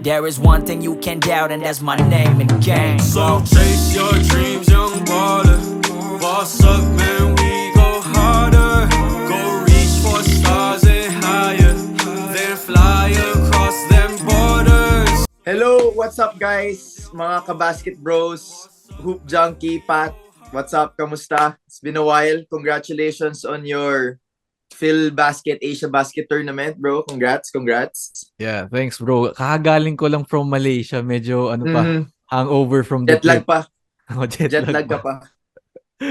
There is one thing you can doubt, and that's my name in the game. So chase your dreams, young baller. Boss up, man, we go harder. Go reach for stars and higher. Then fly across them borders. Hello, what's up guys? Mga ka-BasketBros, Hoop Junkie, Pat. What's up? Kamusta? It's been a while. Congratulations on your Phil Basket Asia Basket Tournament, bro. Congrats. Yeah, thanks bro. Kakagaling ko lang from Malaysia. Medyo hangover from the Jet lag trip. pa. Oh, jet lag ka pa.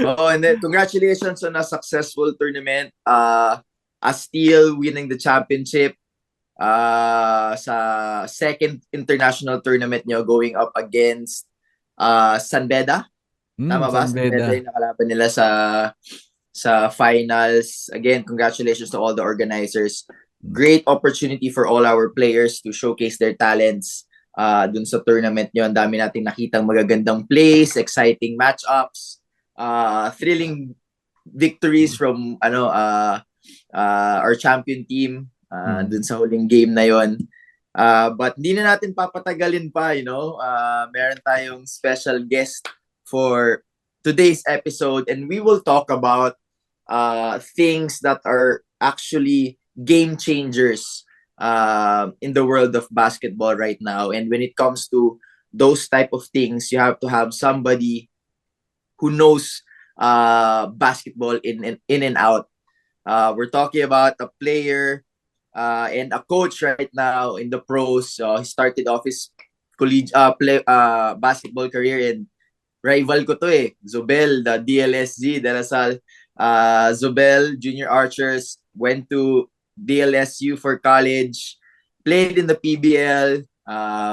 Oh, and then congratulations on a successful tournament. Still winning the championship. Sa second international tournament nyo going up against San Beda. Tama ba? San Beda yung nakalaban nila sa finals. Again, congratulations to all the organizers. Great opportunity for all our players to showcase their talents dun sa tournament nyo. Ang dami nating nakitang magagandang plays, exciting matchups, thrilling victories from our champion team dun sa huling game na yon. But hindi na natin papatagalin pa, meron tayong special guest for today's episode, and we will talk about things that are actually game changers in the world of basketball right now. And when it comes to those type of things, you have to have somebody who knows basketball in and out. We're talking about a player and a coach right now in the pros. He started off his college basketball career, and rival ko to Zobel, the DLSG, De La Salle. Zobel, Junior Archers, went to DLSU for college, played in the PBL,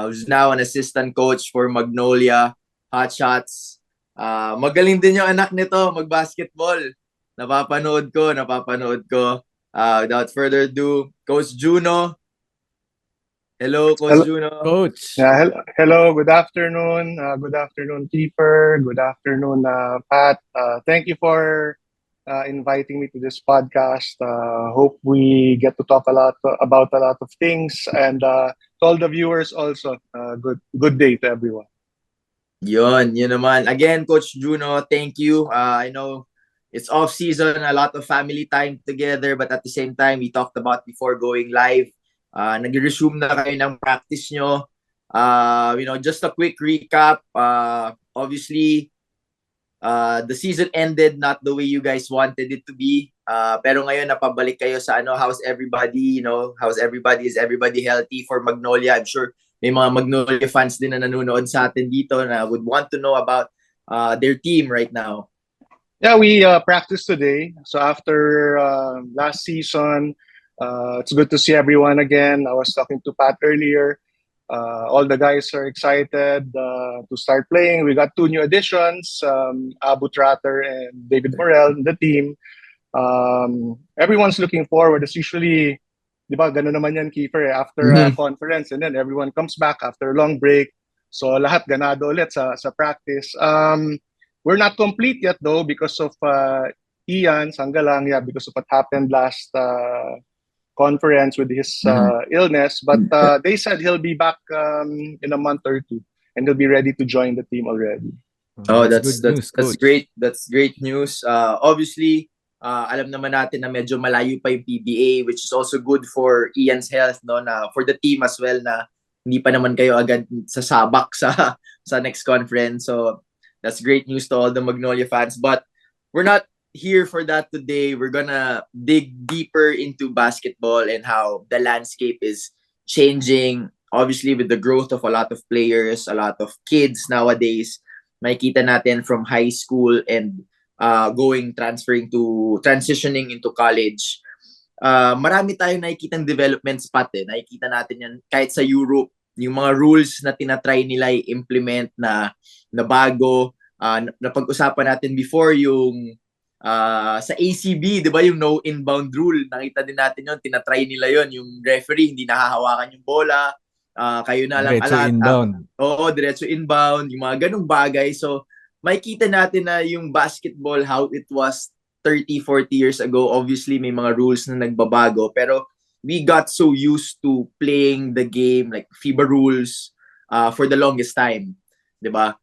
was now an assistant coach for Magnolia, Hotshots. Magaling din yung anak nito mag-basketball. Napapanood ko. Without further ado, Coach Juno. Hello, Coach Juno. Coach. Yeah, hello. Good afternoon. Good afternoon, Kiefer. Good afternoon, Pat. Thank you for inviting me to this podcast. Hope we get to talk about a lot of things, and to all the viewers also, good day to everyone. Yun naman. Again, Coach Juno, thank you. I know it's off season, a lot of family time together, but at the same time, we talked about before going live. Nag-resume na kayo ng practice nyo. Just a quick recap. Obviously, the season ended not the way you guys wanted it to be. Pero ngayon, napabalik kayo sa how's everybody? How's everybody? Is everybody healthy for Magnolia? I'm sure may mga Magnolia fans din na nanonood sa atin dito na would want to know about their team right now. Yeah, we practiced today. So after last season, it's good to see everyone again. I was talking to Pat earlier. All the guys are excited to start playing. We got two new additions, Abu Tratter and David Morel in the team. Everyone's looking forward. It's usually, di ba, ganun naman yan, Kiefer, after a conference, and then everyone comes back after a long break. So lahat ganado ulit sa practice. We're not complete yet though because of Ian Sanggalang, because of what happened last conference with his illness, but they said he'll be back in a month or two, and he'll be ready to join the team already. Oh, that's great. That's great news. Obviously, alam naman natin na medyo malayo pa yung PBA, which is also good for Ian's health, na for the team as well, na hindi pa naman kayo agad sasabak sa next conference. So that's great news to all the Magnolia fans. But we're not here for that today. We're gonna dig deeper into basketball and how the landscape is changing. Obviously, with the growth of a lot of players, a lot of kids nowadays, makikita natin from high school and transitioning into college. Marami tayong nakikitang developments nakikita natin yan kahit sa Europe, yung mga rules na tinatry nila i-implement na bago. Napag-usapan natin before yung sa ACB, di ba, yung no inbound rule, nakita din natin yun, tinatry nila yun, yung referee hindi nahahawakan yung bola, kayo na lang diretso inbound. Diretso inbound, yung mga ganung bagay. So makikita natin na yung basketball, how it was 30, 40 years ago, obviously may mga rules na nagbabago, pero we got so used to playing the game like FIBA rules for the longest time, 'di ba?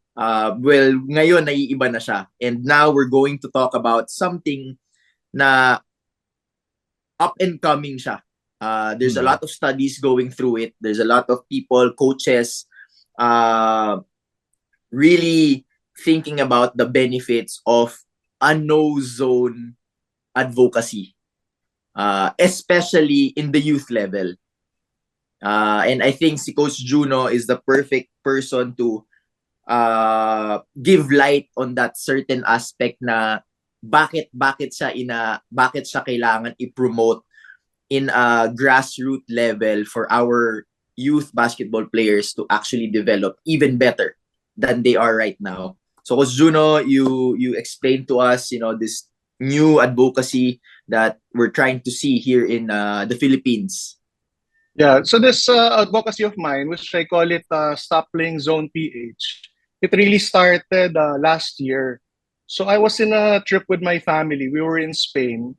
Well, ngayon naiiba na siya. And now we're going to talk about something na up and coming siya. There's a lot of studies going through it. There's a lot of people, coaches, really thinking about the benefits of a no zone advocacy, especially in the youth level. And I think si Coach Juno is the perfect person to give light on that certain aspect na bakit siya kailangan i-promote in a grassroots level for our youth basketball players to actually develop even better than they are right now. So Coach Juno, you explained to us, this new advocacy that we're trying to see here in the Philippines. Yeah, so this advocacy of mine, which I call it StopPlayingZonePH, it really started last year. So I was in a trip with my family. We were in Spain.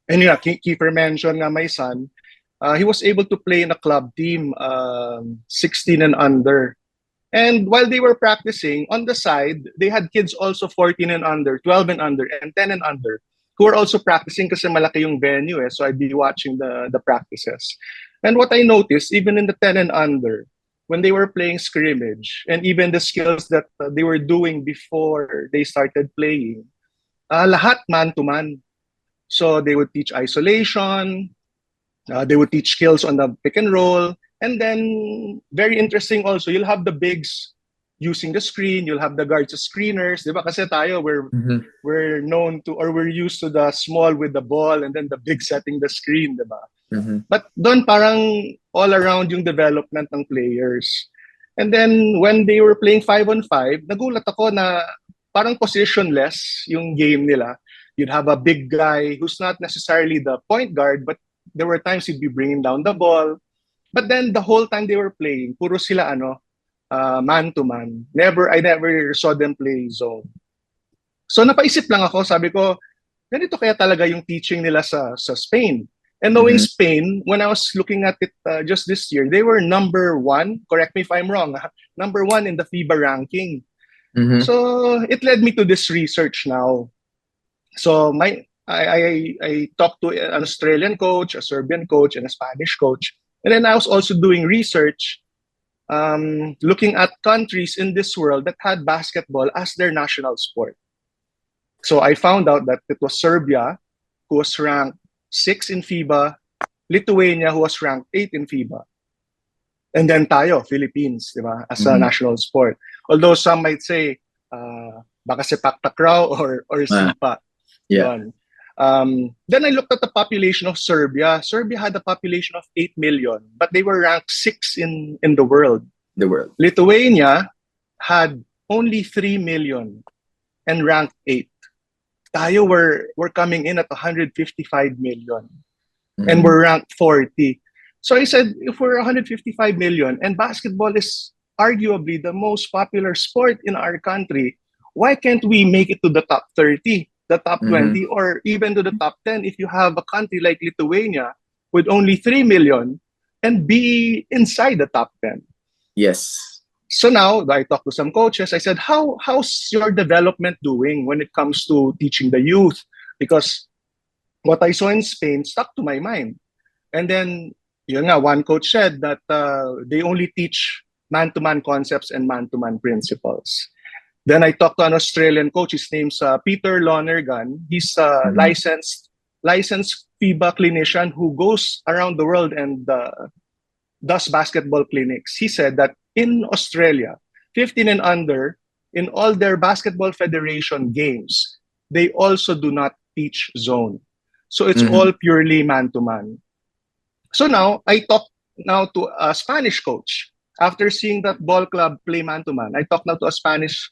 And Kiefer mentioned my son. He was able to play in a club team, 16 and under. And while they were practicing, on the side, they had kids also 14 and under, 12 and under, and 10 and under, who were also practicing kasi malaki yung venue. So I'd be watching the practices. And what I noticed, even in the 10 and under, when they were playing scrimmage, and even the skills that they were doing before they started playing, lahat man-to-man. So they would teach isolation, they would teach skills on the pick and roll, and then very interesting also, you'll have the bigs using the screen, you'll have the guards as screeners, di ba? Kasi tayo, we're known to, or we're used to the small with the ball and then the big setting the screen, di ba? But doon parang all around yung development ng players. And then when they were playing 5-on-5, nagulat ako na parang positionless yung game nila. You'd have a big guy who's not necessarily the point guard, but there were times he'd be bringing down the ball. But then the whole time they were playing, puro sila man-to-man. I never saw them play zone. So napaisip lang ako, sabi ko, ganito kaya talaga yung teaching nila sa Spain. And knowing Spain, when I was looking at it just this year, they were number 1, correct me if I'm wrong, number 1 in the FIBA ranking. So it led me to this research now. So I talked to an Australian coach, a Serbian coach, and a Spanish coach. And then I was also doing research, looking at countries in this world that had basketball as their national sport. So I found out that it was Serbia, who was ranked 6 in FIBA, Lithuania, who was ranked 8 in FIBA. And then tayo, Philippines, di ba, as a national sport. Although some might say, baka sepak takraw or sipa. Yeah. Then I looked at the population of Serbia. Serbia had a population of 8 million, but they were ranked 6 in the world. Lithuania had only 3 million and ranked 8. Tayo were coming in at 155 million and we're ranked 40. So I said, if we're 155 million and basketball is arguably the most popular sport in our country, why can't we make it to the top 30, the top 20, or even to the top 10 if you have a country like Lithuania with only 3 million and be inside the top 10? Yes. So now I talked to some coaches. I said, how's your development doing when it comes to teaching the youth? Because what I saw in Spain stuck to my mind. And then one coach said that they only teach man-to-man concepts and man-to-man principles. Then I talked to an Australian coach. His name's Peter Lonergan. He's a licensed FIBA clinician who goes around the world and does basketball clinics. He said that in Australia, 15 and under, in all their basketball federation games, they also do not teach zone. So it's all purely man-to-man. So now, I talked now to a Spanish coach. After seeing that ball club play man-to-man, I talked now to a Spanish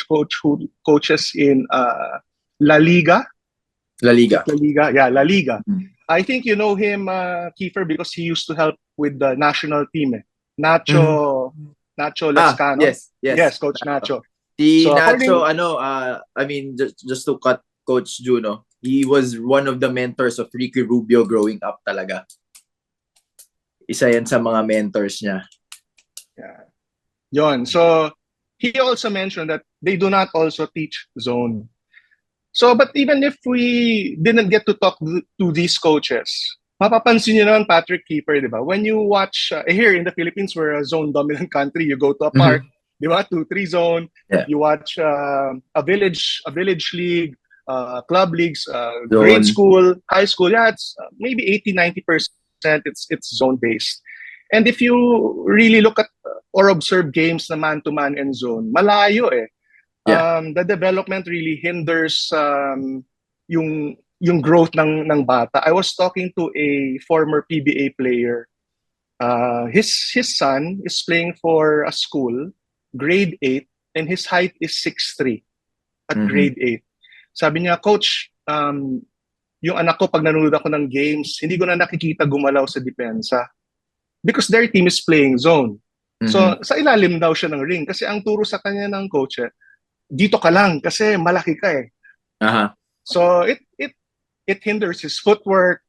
coach who coaches in La Liga. La Liga. Yeah, La Liga. I think you know him, Kiefer, because he used to help with the national team. Nacho Lescano. Yes, Coach Nacho. Nacho, just to cut Coach Juno, he was one of the mentors of Ricky Rubio growing up talaga. isa yan sa mga mentors niya. Yeah. Yon. So he also mentioned that they do not also teach zone. So, but even if we didn't get to talk to these coaches, mapapansin nyo naman, Patrick, Kiefer, di ba? When you watch, here in the Philippines, we're a zone-dominant country. You go to a park, di ba? 2-3 zone. Yeah. You watch a village league, club leagues, grade school, high school. Yeah, it's maybe 80-90% it's zone-based. And if you really look at or observe games na man-to-man and zone, malayo eh. Yeah. The development really hinders yung growth ng bata. I was talking to a former PBA player. His son is playing for a school, grade 8, and his height is 6'3" at grade 8. Sabi niya, Coach, yung anak ko pag nanonood ako ng games, hindi ko na nakikita gumalaw sa depensa because their team is playing zone. So sa ilalim daw siya ng ring kasi ang turo sa kanya ng coach, dito ka lang kasi malaki ka eh. So it hinders his footwork.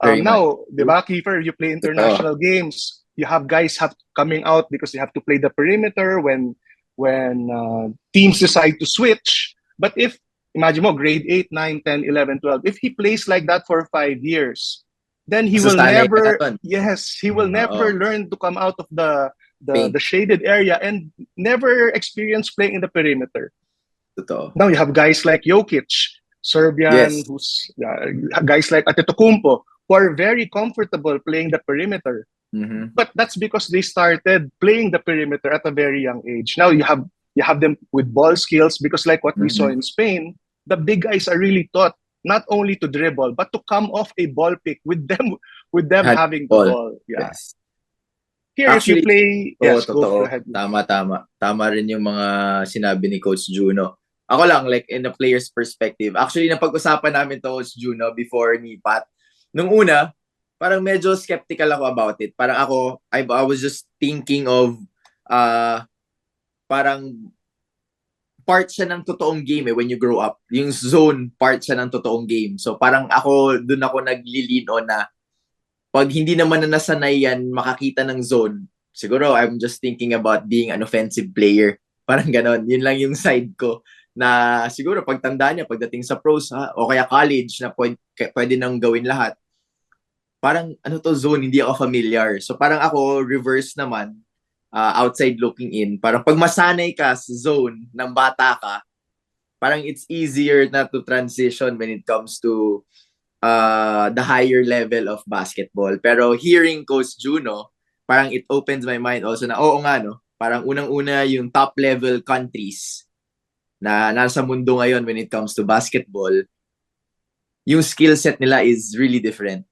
Now, di ba, Kiefer, you play international games. You have guys coming out because they have to play the perimeter when teams decide to switch. But if, imagine mo, grade 8, 9, 10, 11, 12, if he plays like that for 5 years, then he will never, he will never learn to come out of the shaded area and never experience playing in the perimeter. Now you have guys like Jokic, Serbian, who's guys like Antetokounmpo, who are very comfortable playing the perimeter. But that's because they started playing the perimeter at a very young age. Now you have them with ball skills because like what we saw in Spain, the big guys are really taught not only to dribble but to come off a ball pick with them having the ball. Yes. Here, actually, if you play, go ahead. Tama rin yung mga sinabi ni Coach Juno. Ako lang, like, in a player's perspective. Actually, napag-usapan namin to, Coach Juno, before ni Pat. Nung una, parang medyo skeptical ako about it. Parang ako, I was just thinking of, parang, part siya ng totoong game when you grow up. Yung zone, part siya ng totoong game. So, parang dun ako nag-lean on na, pag hindi naman na nasanay yan, makakita ng zone, siguro, I'm just thinking about being an offensive player. Parang ganon. Yun lang yung side ko. Na siguro pagtanda niya pagdating sa pros o kaya college na pwede nang gawin lahat. Parang zone, hindi ako familiar. So parang ako reverse naman, outside looking in. Parang pag masanay ka sa zone ng bata ka, parang it's easier na to transition when it comes to the higher level of basketball. Pero hearing Coach Juno, parang it opens my mind also na oo nga no, parang unang-una yung top level countries na nasa mundo ngayon when it comes to basketball, yung skill set nila is really different.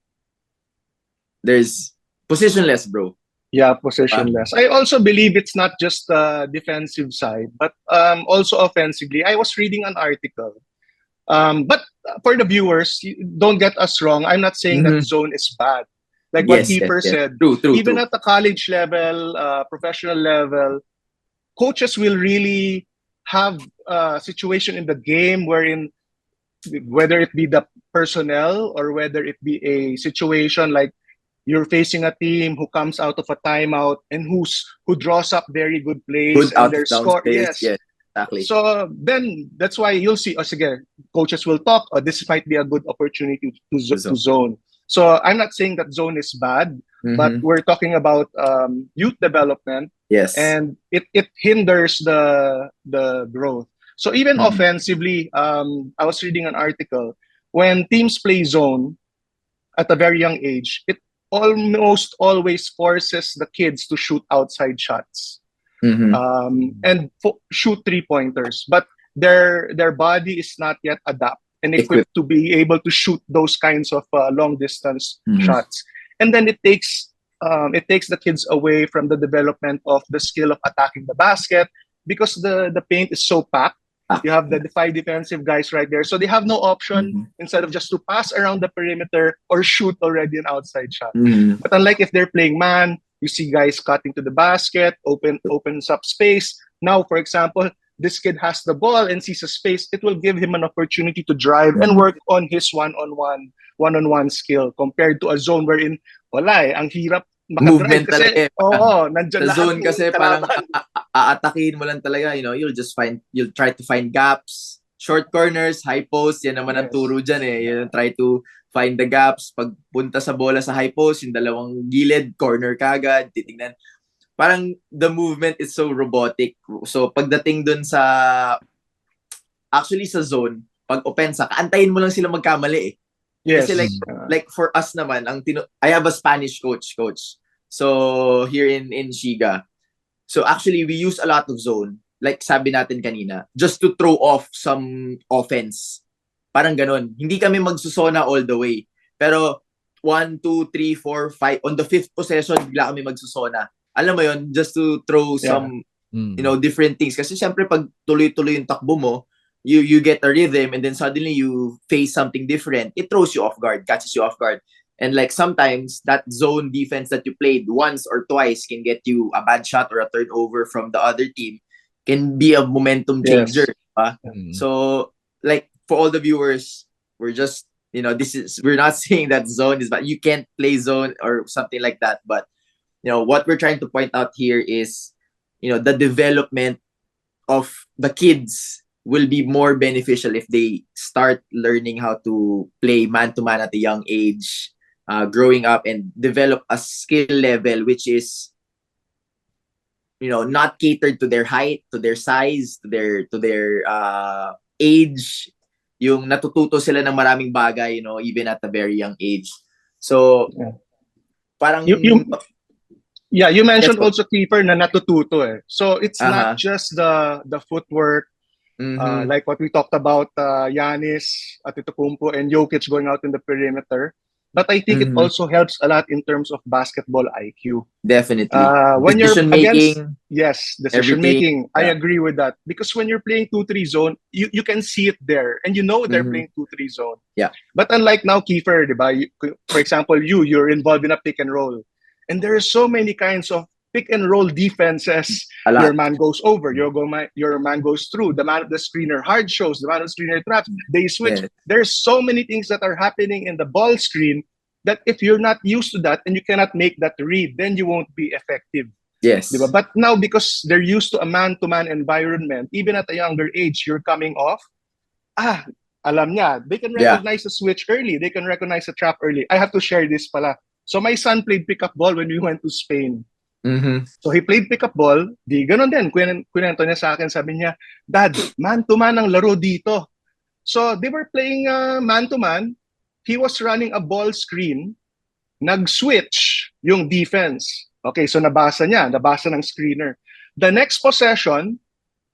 There's positionless, bro. Yeah, positionless. I also believe it's not just the defensive side, but also offensively. I was reading an article. But for the viewers, don't get us wrong. I'm not saying that zone is bad. Like what Kiefer said, even at the college level, professional level, coaches will really have a situation in the game wherein, whether it be the personnel or whether it be a situation like you're facing a team who comes out of a timeout and who draws up very good plays and their score. Yes. Exactly. So then that's why you'll see us again. Coaches will talk. This might be a good opportunity to zone. So I'm not saying that zone is bad, but we're talking about youth development. Yes. And it hinders the growth. So even offensively, I was reading an article. When teams play zone at a very young age, it almost always forces the kids to shoot outside shots. And shoot 3-pointers, but their body is not yet adapt and equipped to be able to shoot those kinds of long distance shots. And then it takes the kids away from the development of the skill of attacking the basket because the paint is so packed. You have the 5 defensive guys right there, so they have no option instead of just to pass around the perimeter or shoot already an outside shot. But unlike if they're playing man, you see guys cutting to the basket, opens up space. Now, for example, this kid has the ball and sees a space. It will give him an opportunity to drive and work on his one-on-one skill compared to a zone wherein, wala ang hirap movement kasi, talaga eh. nandyan Sa lahat zone ng kasi parang kalaban. aatakihin mo lang talaga, you'll try to find gaps, short corners, high post, yan naman ang Yes. turo dyan eh. You try to find the gaps. Pag punta sa bola sa high post, yung dalawang gilid, corner kagad, titingnan. Parang the movement is so robotic. So pagdating dun actually sa zone, pag opensa, kaantayin mo lang sila magkamali eh. Yes. Kasi like for us naman, I have a Spanish coach. So here in Shiga. So actually we use a lot of zone. Like sabi natin kanina, just to throw off some offense. Parang ganun. Hindi kami magsusona all the way. Pero 1, 2, 3, 4, 5 on the 5th possession, bigla kami magsusona. Alam mo yon, just to throw some different things. Kasi syempre pag tuloy-tuloy yung takbo mo, you get a rhythm and then suddenly you face something different. It throws you off guard, catches you off guard. And like sometimes that zone defense that you played once or twice can get you a bad shot or a turnover from the other team, can be a momentum changer. Yes. So like for all the viewers, we're just, we're not saying that zone is bad. You can't play zone or something like that. But what we're trying to point out here is, the development of the kids will be more beneficial if they start learning how to play man-to-man at a young age, growing up and develop a skill level which is, not catered to their height, to their size, to their age. Yung natututo sila ng maraming bagay, even at a very young age. So, parang... You mentioned also, Kiefer, na natututo eh. So, it's not just the footwork, like what we talked about, Giannis, Antetokounmpo, and Jokic going out in the perimeter. But I think it also helps a lot in terms of basketball IQ. Definitely. When decision you're making. Decision making. I agree with that. Because when you're playing 2-3 zone, you can see it there. And you know they're playing 2-3 zone. Yeah. But unlike now, Kiefer, diba? For example, you're involved in a pick and roll. And there are so many kinds of pick and roll defenses. Your man goes over, your man goes through, the man of the screener hard shows, the man of the screener traps, they switch. Yeah. There's so many things that are happening in the ball screen that if you're not used to that and you cannot make that read, then you won't be effective. Yes. Diba? But now, because they're used to a man-to-man environment, even at a younger age, you're coming off, alam niya, they can recognize the switch early, they can recognize the trap early. I have to share this pala. So my son played pickup ball when we went to Spain. So he played pickup ball, di ganon din. Kwento niya sa akin, sabi niya, Dad, man-to-man ang laro dito. So they were playing man-to-man. He was running a ball screen. Nag-switch yung defense. Okay, so nabasa ng screener. The next possession,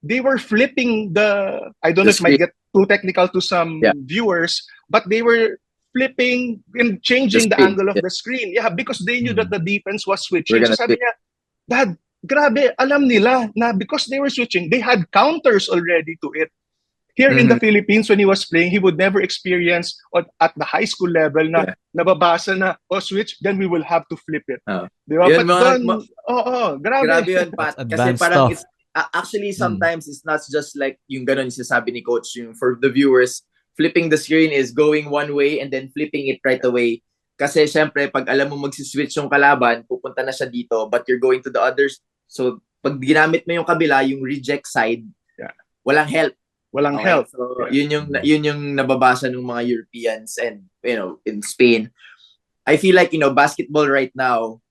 they were flipping I don't know if it might get too technical to some viewers, but they were flipping and changing the angle of the screen. Yeah, because they knew that the defense was switching. So sabi niya, Dad, grabe, alam nila na because they were switching, they had counters already to it. Here in the Philippines, when he was playing, he would never experience at the high school level na nababasa na, switch, then we will have to flip it. Diba? Yun, but grabe. Grabe yun, Pat. Kasi parang it's, actually sometimes it's not just like yung ganun yung sinasabi ni Coach. Yung for the viewers, flipping the screen is going one way and then flipping it right away. Kasi syempre, pag alam mo magsiswitch yung kalaban, pupunta na siya dito, but you're going to the others. So, pag ginamit mo yung kabila, yung reject side, walang help. Walang help. So, yun yung nababasa ng mga Europeans and, in Spain. I feel like, basketball right now,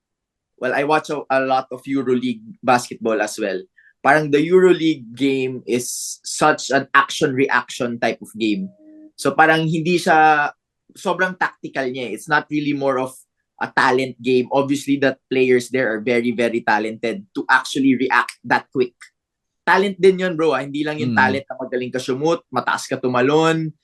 well, I watch a lot of Euroleague basketball as well. Parang the Euroleague game is such an action-reaction type of game. So parang hindi siya, sobrang tactical niya. It's not really more of a talent game. Obviously, the players there are very, very talented to actually react that quick. Talent din yun, bro. Hindi lang yung talent na magaling ka shumut, mataas ka tumalon.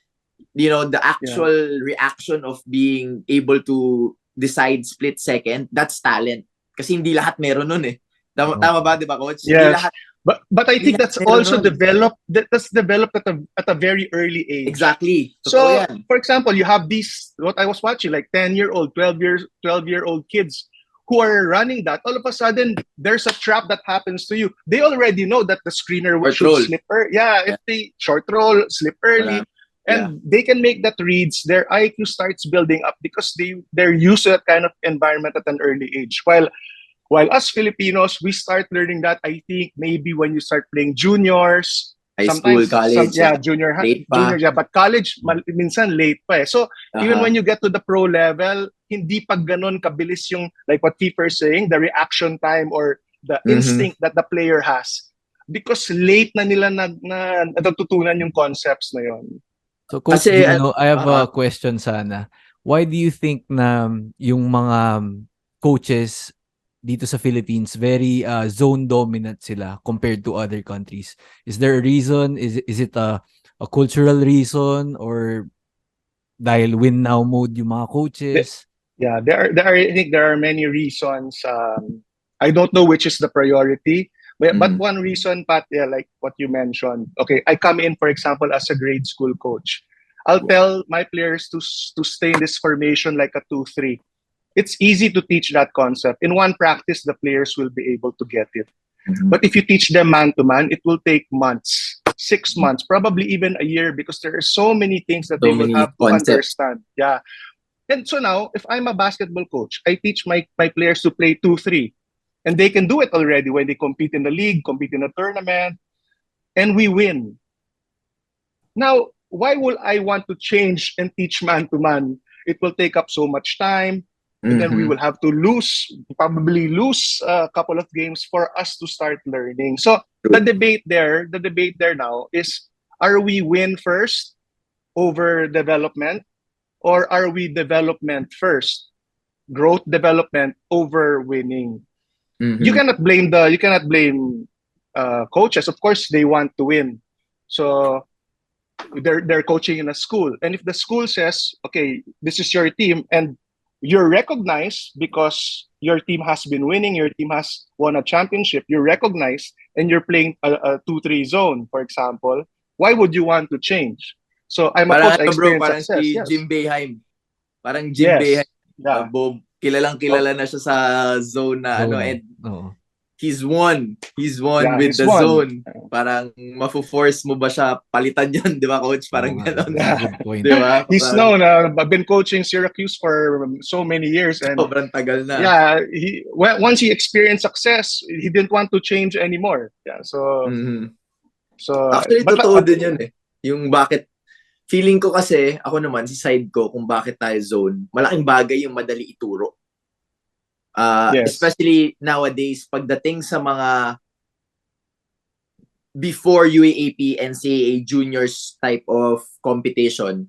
The actual reaction of being able to decide split second, that's talent. Kasi hindi lahat meron nun eh. Tama ba, di ba, Coach? Yes. Hindi lahat. But I think that's also developed. That's developed at a very early age. Exactly. So, for example, you have these, what I was watching, like 10-year-old, 12-year-old kids who are running that. All of a sudden, there's a trap that happens to you. They already know that the screener should slip early. If they short roll, slip early, And they can make that reads, their IQ starts building up because they're used to that kind of environment at an early age. While us Filipinos, we start learning that, I think, maybe when you start playing juniors, High school, college, junior, late pa. junior, but college, minsan late pa eh. So, even when you get to the pro level, hindi pa ganun kabilis yung, like what Kiefer is saying, the reaction time or the instinct that the player has. Because late na nila natututunan yung concepts na yun. So Coach Kasi, Juno, I have a question sana. Why do you think na yung mga coaches dito sa Philippines very zone dominant sila compared to other countries? Is there a reason? Is it a cultural reason, or dahil win now mode yung mga coaches? Yeah, I think there are many reasons. I don't know which is the priority. But one reason, Pat, like what you mentioned, okay, I come in, for example, as a grade school coach. I'll tell my players to stay in this formation like a 2-3. It's easy to teach that concept. In one practice, the players will be able to get it. But if you teach them man-to-man, it will take months, 6 months, probably even a year, because there are so many things that they will have to understand. Yeah. And so now, if I'm a basketball coach, I teach my players to play 2-3. And they can do it already when they compete in the league, compete in a tournament, and we win. Now, why will I want to change and teach man-to-man? It will take up so much time, and then we will have to probably lose a couple of games for us to start learning. So the debate there now is, are we win first over development, or are we development first, growth development over winning? You cannot blame coaches. Of course, they want to win, so they're coaching in a school. And if the school says, "Okay, this is your team," and you're recognized because your team has been winning, your team has won a championship, you're recognized, and you're playing a 2-3 zone, for example, why would you want to change? So I'm a coach. I experienced success. Si Yes. Jim Boeheim. Parang Jim Boeheim. Yeah. Kilalang-kilala na siya sa zone na and he's won with the zone. Parang mafo-force mo ba siya palitan yan, di ba, coach? Parang gano'n. Di ba? He's known. I've been coaching Syracuse for so many years, and sobrang tagal na. Yeah, once he experienced success, he didn't want to change anymore. Yeah, so actually totoo din yun eh. Yung bakit feeling ko kasi, ako naman, si side ko, kung bakit tayo zone, malaking bagay yung madali ituro. Especially nowadays, pagdating sa mga before UAAP, NCAA juniors type of competition,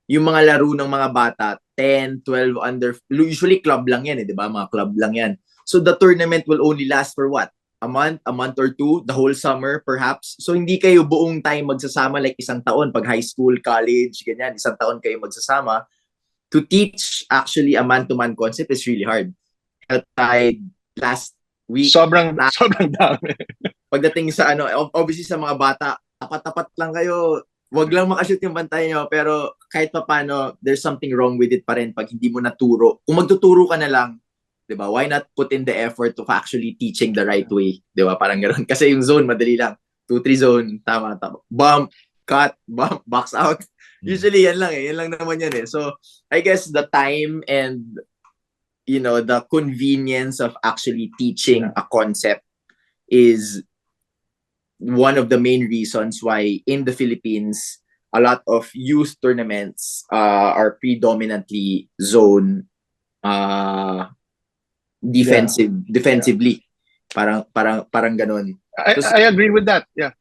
yung mga laro ng mga bata, 10, 12 under, usually club lang yan eh, di ba? Mga club lang yan. So the tournament will only last for what? A month or two, the whole summer perhaps. So hindi kayo buong time magsasama like isang taon pag high school, college, ganyan, isang taon kayo magsasama. To teach actually a man-to-man concept is really hard. Tide last week. Sobrang dami. Pagdating sa obviously sa mga bata, tapat-tapat lang kayo. Wag lang makashoot yung bantay nyo, pero kahit pa paano, there's something wrong with it pa rin pag hindi mo naturo. Kung magtuturo ka na lang, diba? Why not put in the effort of actually teaching the right way? Diba? Parang gano'n. Kasi yung zone, madali lang. 2-3 zone, tama. Bump, cut, bump, box out. Usually, yan lang eh. Yan lang naman yan eh. So, I guess the time and, the convenience of actually teaching a concept is one of the main reasons why in the Philippines, a lot of youth tournaments are predominantly zone defensively. Parang ganun. I agree with that. Yeah.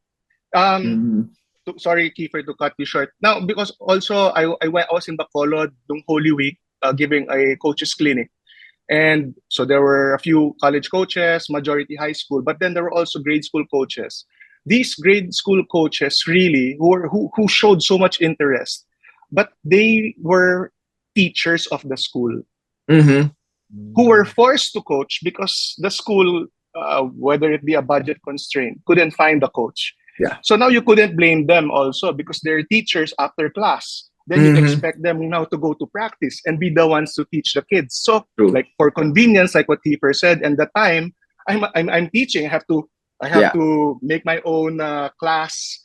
Sorry, Kiefer, to cut you short. Now, because also I was in Bacolod during Holy Week, giving a coaches clinic, and so there were a few college coaches, majority high school, but then there were also grade school coaches. These grade school coaches really who showed so much interest, but they were teachers of the school. Who were forced to coach because the school, whether it be a budget constraint, couldn't find a coach. Yeah. So now you couldn't blame them also because they're teachers after class. Then you expect them now to go to practice and be the ones to teach the kids. So like for convenience, like what Kiefer said, and the time I'm teaching, I have to make my own class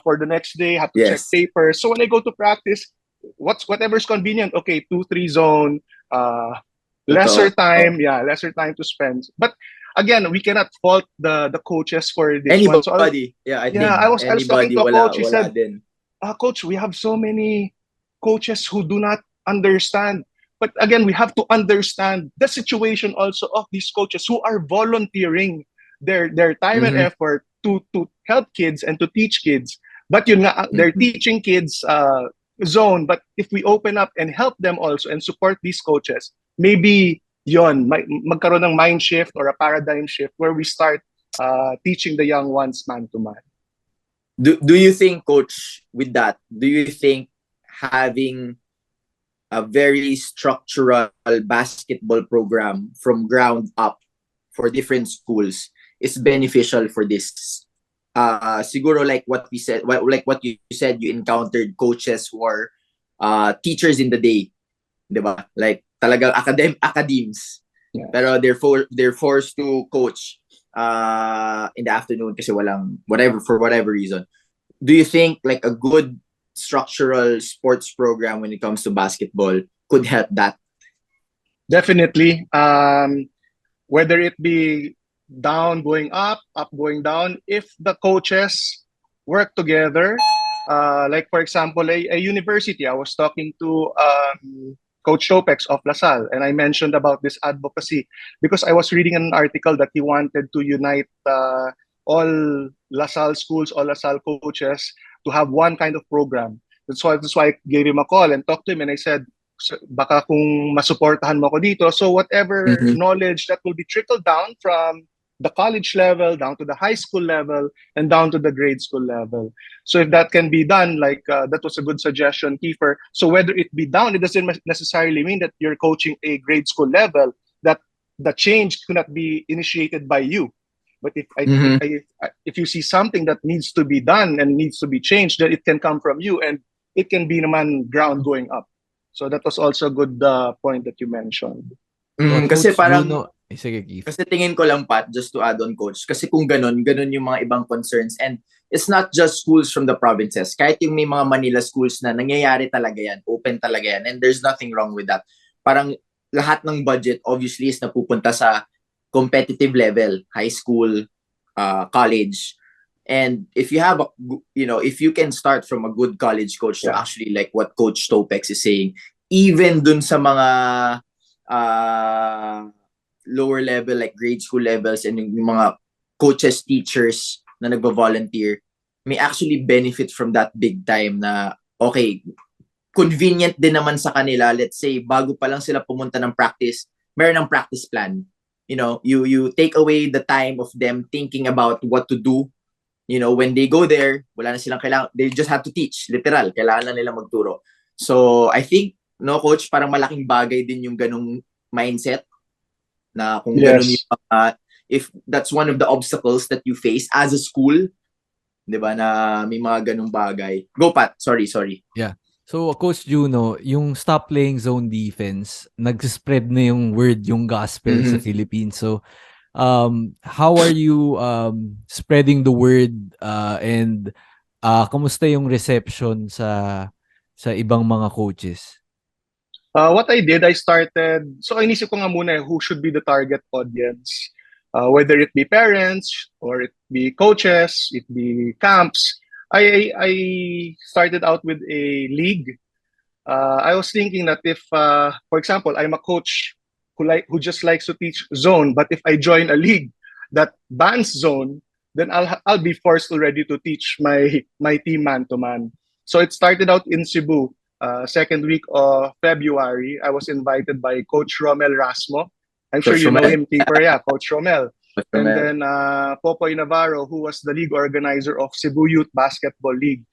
for the next day, have to check Yes. papers. So when I go to practice, whatever's convenient. Okay, 2-3 zone, lesser time, lesser time to spend. But again, we cannot fault the coaches for this one. So Anybody. I think I was talking anybody to a coach. He wala said, din. Coach, we have so many coaches who do not understand. But again, we have to understand the situation also of these coaches who are volunteering their time and effort to help kids and to teach kids. But yun nga, they're teaching kids zone. But if we open up and help them also and support these coaches, maybe yon magkaroon ng mind shift or a paradigm shift where we start teaching the young ones man to man. Do you think, Coach, with that, do you think having a very structural basketball program from ground up for different schools is beneficial for this? Siguro like what we said, like what you said, you encountered coaches who are teachers in the day, diba? Like talagang academs. Yeah. Pero they're forced to coach in the afternoon kasi for whatever reason. Do you think like a good structural sports program when it comes to basketball could help that? Definitely. Whether it be down going up going down, if the coaches work together, like for example, a university, I was talking to Coach Topex of LaSalle, and I mentioned about this advocacy because I was reading an article that he wanted to unite all LaSalle schools, all LaSalle coaches to have one kind of program. That's why I gave him a call and talked to him, and I said, baka kung masuportahan mo ko dito. So whatever knowledge that will be trickled down from the college level, down to the high school level, and down to the grade school level. So if that can be done, like that was a good suggestion, Kiefer. So whether it be down, it doesn't necessarily mean that you're coaching a grade school level, that the change cannot be initiated by you. But if you see something that needs to be done and needs to be changed, then it can come from you, and it can be naman ground going up. So that was also a good point that you mentioned. Kasi parang sige, Keith. Kasi tingin ko lang, Pat, just to add on, Coach, kasi kung ganun yung mga ibang concerns, and it's not just schools from the provinces, kahit yung may mga Manila schools na nangyayari talaga yan, open talaga yan, and there's nothing wrong with that. Parang lahat ng budget obviously is napupunta sa competitive level, high school, college, and if you have if you can start from a good college coach to actually like what Coach Topex is saying, even dun sa mga lower level like grade school levels and yung mga coaches, teachers na nagvo-volunteer may actually benefit from that big time na okay, convenient din naman sa kanila. Let's say bago pa lang sila pumunta ng practice, meron ng practice plan. You take away the time of them thinking about what to do. When they go there, wala na silang kailangan, they just have to teach, literal, kailangan na nila magturo. So I think Coach, parang malaking bagay din yung ganung mindset na kung ganun yung if that's one of the obstacles that you face as a school, 'di ba, na may mga ganung bagay. Go, Pat. Sorry. Yeah. So Coach Juno, yung stop playing zone defense, nag-spread na yung word, yung gospel sa Philippines. So how are you spreading the word and kamusta yung reception sa ibang mga coaches? What I did, I started, so inisip ko nga muna who should be the target audience. Whether it be parents, or it be coaches, it be camps. I started out with a league. I was thinking that if, for example, I'm a coach who just likes to teach zone, but if I join a league that bans zone, then I'll be forced already to teach my team man to man. So it started out in Cebu. Second week of February, I was invited by Coach Romel Rasmo. I'm sure you know him, Keeper. Yeah, Coach Romel. And then Popoy Navarro, who was the league organizer of Cebu Youth Basketball League.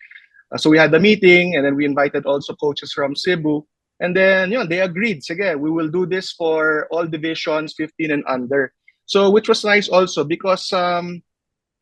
So we had a meeting, and then we invited also coaches from Cebu. And then they agreed, sige, we will do this for all divisions, 15 and under. So which was nice also because ang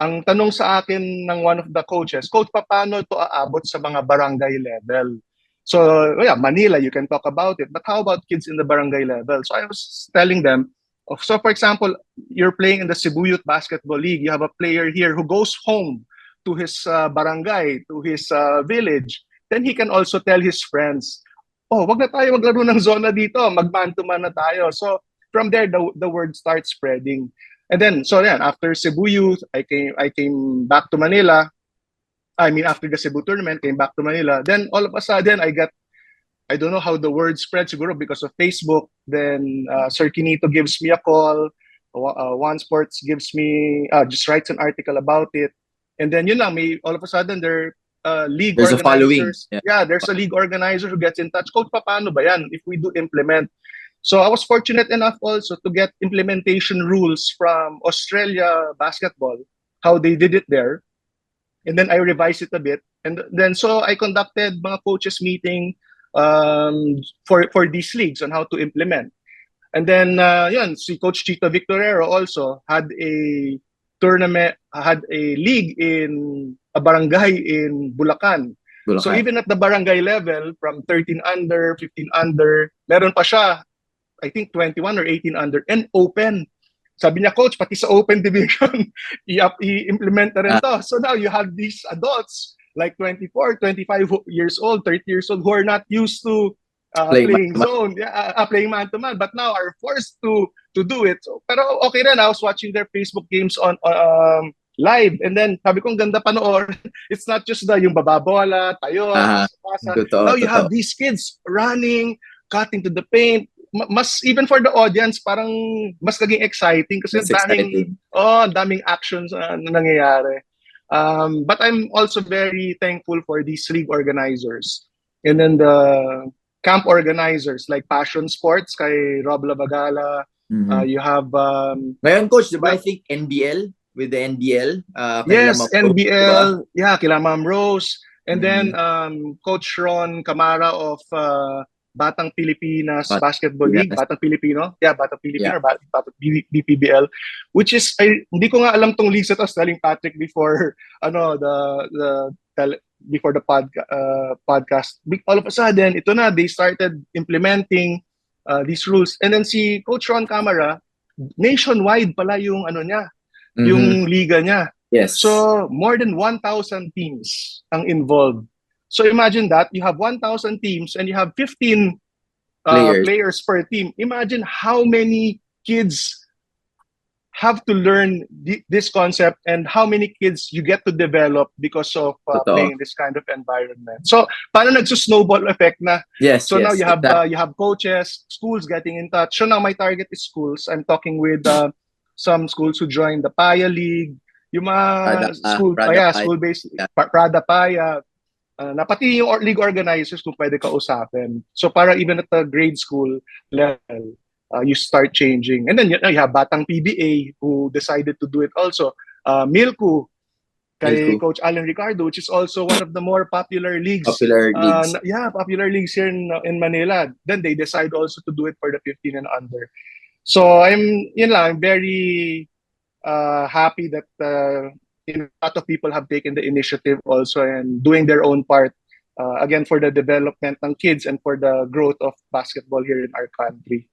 tanong sa akin ng one of the coaches, Coach, paano to aabot sa mga barangay level? So Manila, you can talk about it, but how about kids in the barangay level? So I was telling them, so for example, you're playing in the Cebu Youth Basketball League, you have a player here who goes home to his barangay, to his village, then he can also tell his friends, oh, wag na tayo maglaro ng zona dito, mag-man to man na tayo. So from there, the word starts spreading. And then, so yeah, after Cebu Youth, I came back to Manila. I mean, after the Cebu tournament, came back to Manila. Then all of a sudden, I don't know how the word spread, siguro because of Facebook. Then Sir Kinito gives me a call. One Sports gives me, just writes an article about it. And then yun lang, all of a sudden, there league There's a following. organizers. Yeah, there's a league organizer who gets in touch. Coach, paano ba yan if we do implement? So I was fortunate enough also to get implementation rules from Australia basketball, how they did it there. And then I revised it a bit. And then so I conducted mga coaches meeting for these leagues on how to implement. And then yun, si Coach Chito Victorero also had a tournament, had a league in a barangay in Bulacan. So even at the barangay level, from 13 under, 15 under, meron pa siya, I think 21 or 18 under, and open. Sabi niya, Coach, pati sa open division, i-implement na rin to. So now you have these adults, like 24, 25 years old, 30 years old, who are not used to playing zone, playing man-to-man, but now are forced to do it. So, pero okay rin, I was watching their Facebook games on live, and then sabi ko, ganda panoorin. It's not just yung bababola, tayo, now you have these kids running, cutting to the paint. Mas even for the audience, parang mas naging exciting kasi daming actions na nangyayari. But I'm also very thankful for these league organizers. And then the camp organizers like Passion Sports kay Rob Labagala. You have ngayon, Coach, diba, I think NBL with the NBL. Yes, NBL. Diba? Yeah, kila Ma'am Rose. And then Coach Ron Camara of Batang Pilipinas Basketball League, Batang Filipino. Yeah, Batang Filipino or Batang BPBL, which is hindi ko nga alam tong league sa to, telling Patrick before before the podcast. All of a sudden, ito na, they started implementing these rules. And then si Coach Ron Camara, nationwide pala yung niya, yung liga niya. Yes. So more than 1,000 teams ang involved. So imagine that you have 1,000 teams and you have 15 players per team. Imagine how many kids have to learn this concept and how many kids you get to develop because of playing this kind of environment. So paano nagsusnowball effect na? Yes. So now you have coaches, schools getting in touch. So now my target is schools. I'm talking with some schools who joined the Paya League, yung mga school-based, Prada Paya, na pati yung league organizers kung pwede kausapin. So para even at the grade school level, you start changing. And then you have Batang PBA who decided to do it also. Milku, kay Coach Alan Ricardo, which is also one of the more popular leagues. Popular leagues here in Manila. Then they decide also to do it for the 15 and under. So I'm very happy that a lot of people have taken the initiative also and doing their own part again for the development ng kids and for the growth of basketball here in our country.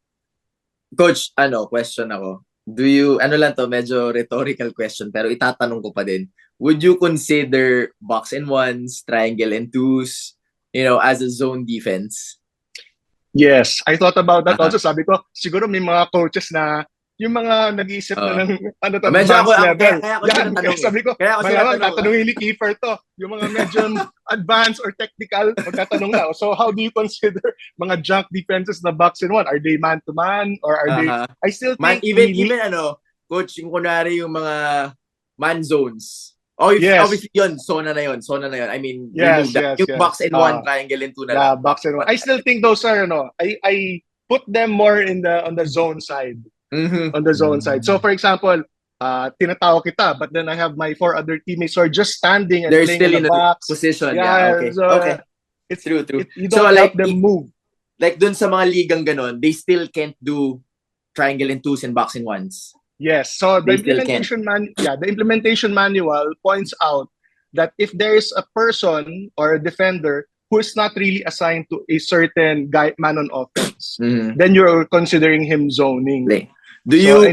Coach, question ako. Do you, lang to, medyo rhetorical question, pero itatanong ko pa din. Would you consider box and ones, triangle and twos, as a zone defense? Yes, I thought about that also. Sabi ko, siguro may mga coaches na yung mga nag-iisip na ng advanced level. Sabi ko, malamang tatanungin ni Kiefer to. Yung mga medyo advanced or technical, magtatanong na. So how do you consider mga junk defenses na box and one? Are they man-to-man? Or are they... I still think... Even Coach, yung kunwari yung mga man zones. Obviously yun, zona na yun. I mean, yung box and one, triangle and two na lang. Box and one. I still think those are, I put them more on the zone side. On the zone side. So for example, tinatawa kita, but then I have my 4 other teammates who are just standing and they're playing still in the box. Position. Okay. So, okay. It's true. You don't help them move. Like dun sa mga ligang ganon, they still can't do triangle and twos and box and ones. Yes. So the implementation manual points out that if there is a person or a defender who is not really assigned to a certain man on offense, then you're considering him zoning. Do you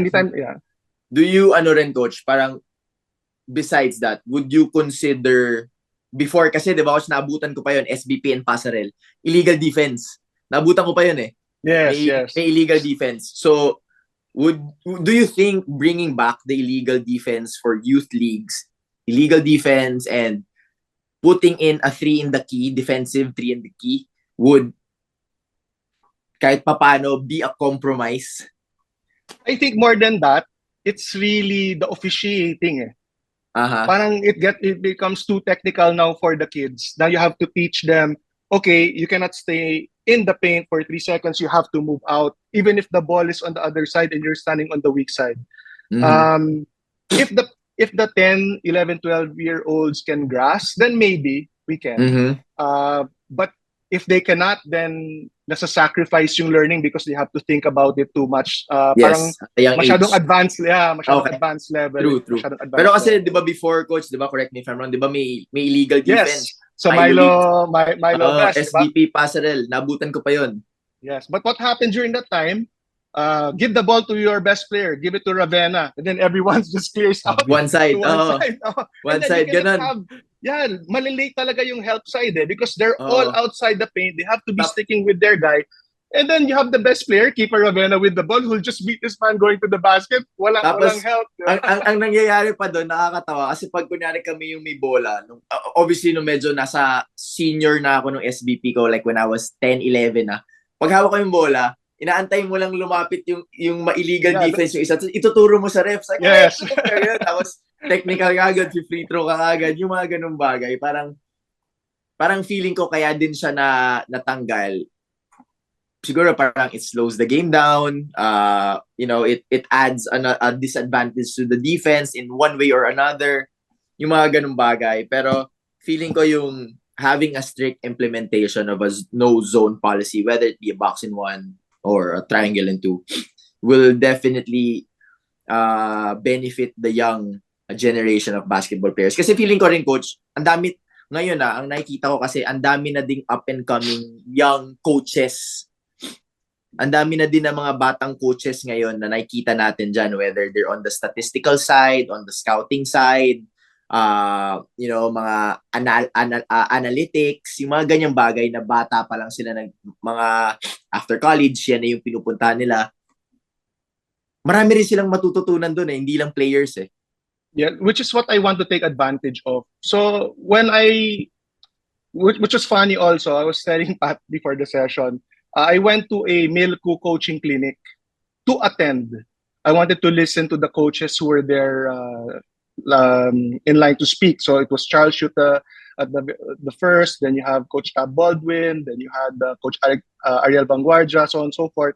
rin, Coach, parang besides that, would you consider, before kasi, di ba, coach, naabutan ko pa yun, SBP and Passerelle, illegal defense. Naabutan ko pa yun eh. Yes, yes. May illegal defense. So, do you think bringing back the illegal defense for youth leagues, illegal defense and putting in a 3 in the key, defensive 3 in the key, would kahit papano be a compromise? I think more than that, it's really the officiating. Parang it becomes too technical now for the kids. Now you have to teach them, okay, you cannot stay in the paint for 3 seconds. You have to move out, even if the ball is on the other side and you're standing on the weak side. If the 10, 11, 12-year-olds can grasp, then maybe we can. But if they cannot, then nasa-sacrifice yung learning because they have to think about it too much. Parang masyadong age. Advanced, masyadong advanced level. True. Pero kasi, di ba before, coach, di ba, correct me if I'm wrong, di ba may illegal defense? Yes. So Milo West, SBP Passerelle, nabutan ko pa yun. Yes, but what happened during that time, give the ball to your best player, give it to Ravena, and then everyone just clears out. One side. One side, ganun. Malilate talaga yung help side because they're all outside the paint. They have to be sticking with their guy. And then you have the best player, Kiefer Ravena, with the ball, who'll just beat this man going to the basket. Walang help. ang nangyayari pa doon, nakakatawa. Kasi pag kunyari kami yung may bola, obviously nung medyo nasa senior na ako nung SBP ko, like when I was 10, 11 na, pag hawak ko yung bola, inaantay mo lang lumapit yung ma-illegal defense yung isa. Ituturo mo sa ref. Like, yes. Tapos technical kagad, free throw ka kagad. Yung mga ganung bagay. Parang feeling ko kaya din siya natanggal. Siguro parang it slows the game down. It adds a disadvantage to the defense in one way or another. Yung mga ganung bagay. Pero feeling ko yung having a strict implementation of a no zone policy, whether it be a box in 1 or a triangle in 2, will definitely benefit the young generation of basketball players. Kasi feeling ko rin, coach, ang dami, ngayon ang nakikita ko kasi ang dami na ding up and coming young coaches. Ang dami na din ng mga batang coaches ngayon na nakikita natin dyan, whether they're on the statistical side, on the scouting side, mga analytics, yung mga ganyang bagay na bata pa lang sila mga after college, yan na yung pinupuntahan nila. Marami rin silang matututunan doon hindi lang players Yeah, which is what I want to take advantage of. So which was funny also, I was telling Pat before the session, I went to a Milku coaching clinic to attend. I wanted to listen to the coaches who were there in line to speak. So it was Charles Schutte at the first, then you have Coach Tab Baldwin, then you had Coach Ariel Vanguardia, so on and so forth.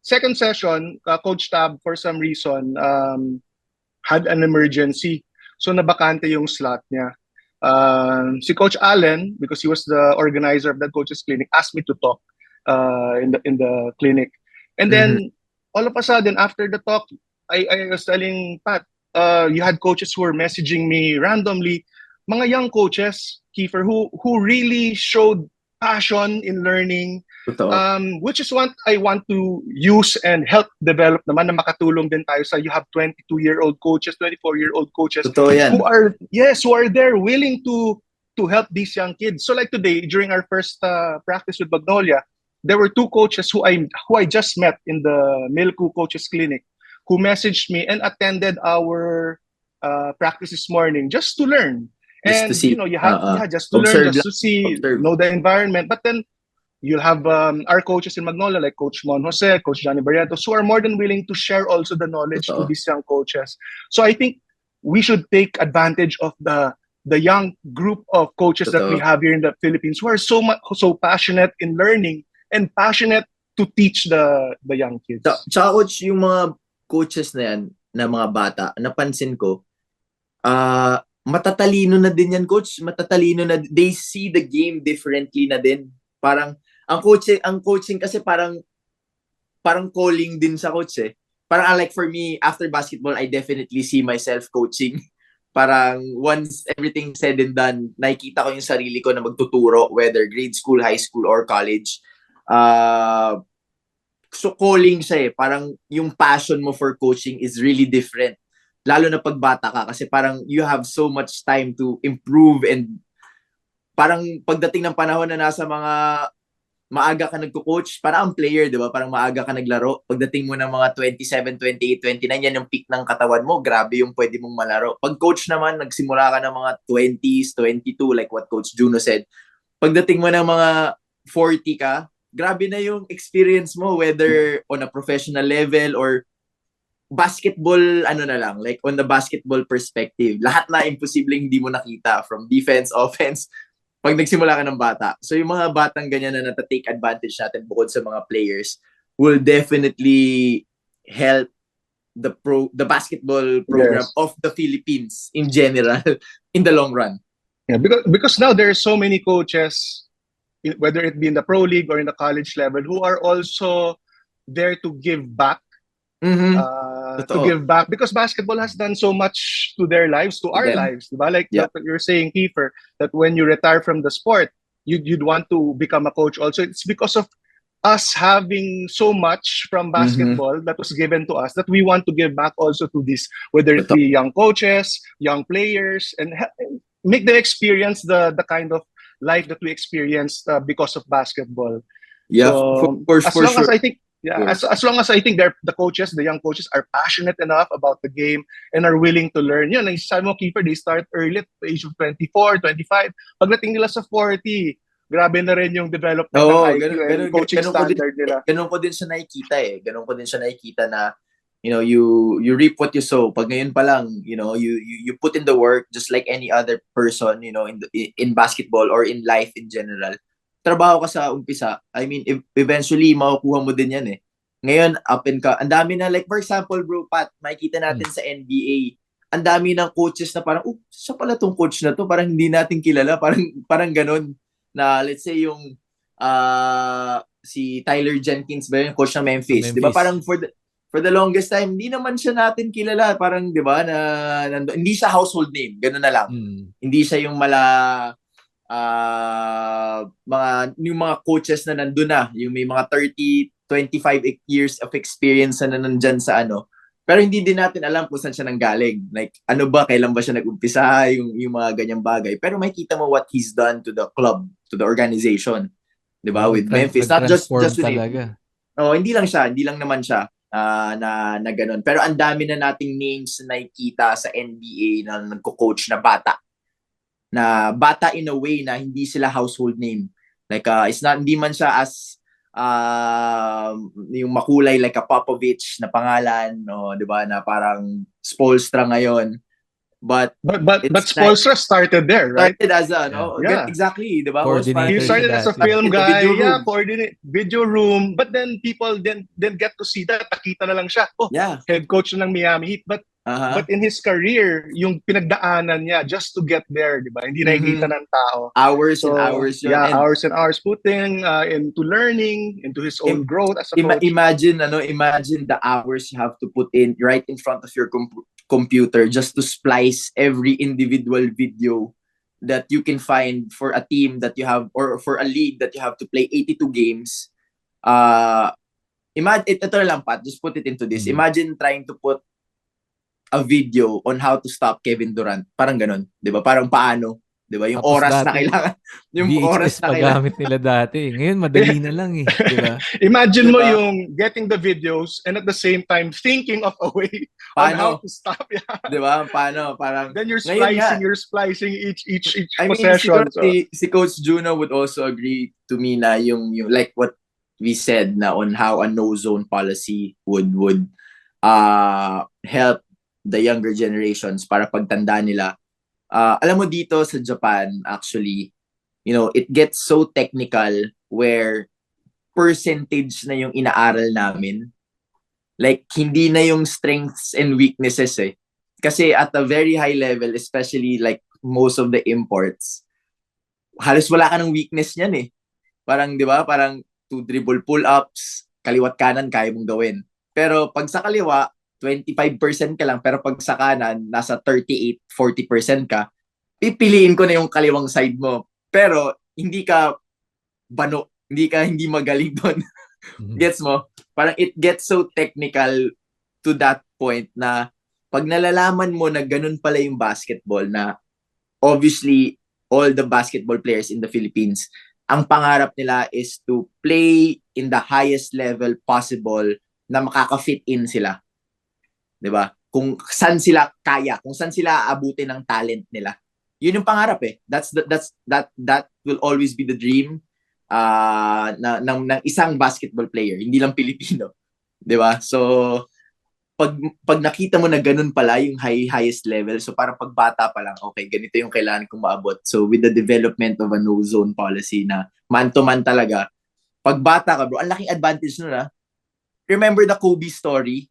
Second session, Coach Tab, for some reason, had an emergency. So nabakante yung slot niya. Si Coach Allen, because he was the organizer of that coaches clinic, asked me to talk in the clinic. And then all of a sudden, after the talk, I was telling Pat, you had coaches who were messaging me randomly, mga young coaches, Kiefer, who really showed passion in learning, which is what I want to use and help develop naman, na makatulong din tayo sa, you have 22-year-old coaches, 24-year-old coaches who are there willing to help these young kids. So like today, during our first practice with Magnolia, there were 2 coaches who I just met in the Milku Coaches Clinic who messaged me and attended our practice this morning just to learn. And to see, you have just to learn, just to see, know the environment. But then you'll have our coaches in Magnolia, like Coach Mon Jose, Coach Johnny Barrientos, who are more than willing to share also the knowledge to these young coaches. So I think we should take advantage of the young group of coaches that we have here in the Philippines who are so passionate in learning and passionate to teach the young kids. Tsaka, coach, yung mga coaches na yan, na mga bata, napansin ko, matatalino na din yan, coach. Matatalino na. They see the game differently na din. Parang, ang coaching kasi parang calling din sa coach Parang like for me, after basketball, I definitely see myself coaching. Parang once everything said and done, nakikita ko yung sarili ko na magtuturo, whether grade school, high school, or college. So calling siya Parang yung passion mo for coaching is really different lalo na pag bata ka kasi parang you have so much time to improve and parang pagdating ng panahon na nasa mga maaga ka nagko-coach, parang ang player, di ba? Parang maaga ka naglaro. Pagdating mo ng mga 27, 28, 29, yan yung peak ng katawan mo. Grabe yung pwede mong malaro. Pag coach naman, nagsimula ka ng mga 20s, 22, like what Coach Juno said. Pagdating mo ng mga 40 ka, grabe na yung experience mo, whether on a professional level or basketball, ano na lang, like on the basketball perspective. Lahat na imposibleng hindi mo nakita from defense, offense, pag nagsimula ka ng bata. So yung mga batang ganyan na nata-take advantage natin bukod sa mga players will definitely help the basketball program of the Philippines in general in the long run. Yeah, because now there are so many coaches, whether it be in the pro league or in the college level, who are also there to give back. To give back because basketball has done so much to their lives, to our lives, diba? Like what you're saying, Kiefer, that when you retire from the sport, you'd want to become a coach also. It's because of us having so much from basketball that was given to us that we want to give back also to this, whether it be young coaches, young players, and make them experience the kind of life that we experienced because of basketball. Yeah, So, for as long sure. as I think as long as I think the coaches, the young coaches are passionate enough about the game and are willing to learn. Yun, like sabi mo, Kiefer, they start early at the age of 24, 25. Pagdating nila sa 40, grabe na rin yung development ng IQ and coaching standard nila. Ganun ko din siya nakikita eh. Ganun ko din siya nakikita na, you know, you reap what you sow. Pag ngayon pa lang, you know, you put in the work just like any other person, you know, in basketball or in life in general. Trabaho ka sa umpisa, I mean, eventually, makukuha mo din yan eh. Ngayon, up and ka, ang dami na, like, for example, bro, Pat, makikita natin sa NBA, ang dami ng coaches na parang, siya pala tong coach na to, parang hindi natin kilala, parang ganun, na, let's say, yung, si Tyler Jenkins ba yung coach ng Memphis. Di ba? Parang for the longest time, hindi naman siya natin kilala, parang, di ba, hindi siya household name, ganun na lang. Hindi siya yung yung mga coaches na nandun na, yung may mga 30, 25 years of experience na nandyan sa ano. Pero hindi din natin alam kung saan siya nanggaling. Like, ano ba, kailan ba siya nag-umpisa, yung mga ganyang bagay. Pero makikita mo what he's done to the club, to the organization. Diba? With Memphis. Not just talaga. Hindi lang naman siya na ganun. Pero ang dami na nating names na nakikita sa NBA na nagko-coach na bata in a way na hindi sila household name. Like, hindi man siya as yung makulay like a Popovich na pangalan, di ba, na parang Spoelstra ngayon. But Spoelstra started there, right? Started as exactly, di ba? He started as a film guy, coordinate video room, but then people then get to see that, nakita na lang siya. Head coach ng Miami Heat, but in his career, yung pinagdaanan niya just to get there, di ba? Hindi nakikita ng tao. Hours and hours yun. Yeah, hours and hours putting into learning, into his own growth as a coach. Imagine the hours you have to put in right in front of your computer just to splice every individual video that you can find for a team that you have or for a league that you have to play 82 games. Imagine, ito lang, Pat, just put it into this. Imagine trying to put a video on how to stop Kevin Durant. Parang ganun, 'di ba? Parang paano, 'di ba? Yung tapos oras dati, na kailangan, yung VHS oras na kailangan magamit nila dati. Ngayon madali na lang eh, 'di ba? Imagine mo yung getting the videos and at the same time thinking of a way on how to stop. 'Di ba? Paano? Parang then you're splicing each I mean, possession. Si Coach Juno would also agree to me na yung like what we said na on how a no zone policy would help the younger generations para pagtanda nila. Alam mo dito sa Japan, actually, you know, it gets so technical where percentage na yung inaaral namin. Like, hindi na yung strengths and weaknesses eh. Kasi at a very high level, especially like most of the imports, halos wala ka ng weakness niyan eh. Parang, di ba? Parang 2 dribble pull-ups, kaliwat kanan, kaya mong gawin. Pero pag sa kaliwa, 25% ka lang, pero pag sa kanan, nasa 38-40% ka, pipiliin ko na yung kaliwang side mo. Pero, hindi ka hindi magaling doon. Gets mo? Parang it gets so technical to that point na pag nalalaman mo na ganun pala yung basketball, na obviously all the basketball players in the Philippines, ang pangarap nila is to play in the highest level possible na makaka-fit in sila. 'Di ba? Kung saan sila kaya, kung saan sila aabutin ng talent nila. Yun yung pangarap eh. That will always be the dream ng isang basketball player, hindi lang Pilipino. 'Di ba? So pag nakita mo na ganun pala yung highest level, so parang pagbata pa lang, okay, ganito yung kailangan kong maabot. So with the development of a no zone policy na man to man talaga, pagbata ka bro, ang laking advantage nun ha. Remember the Kobe story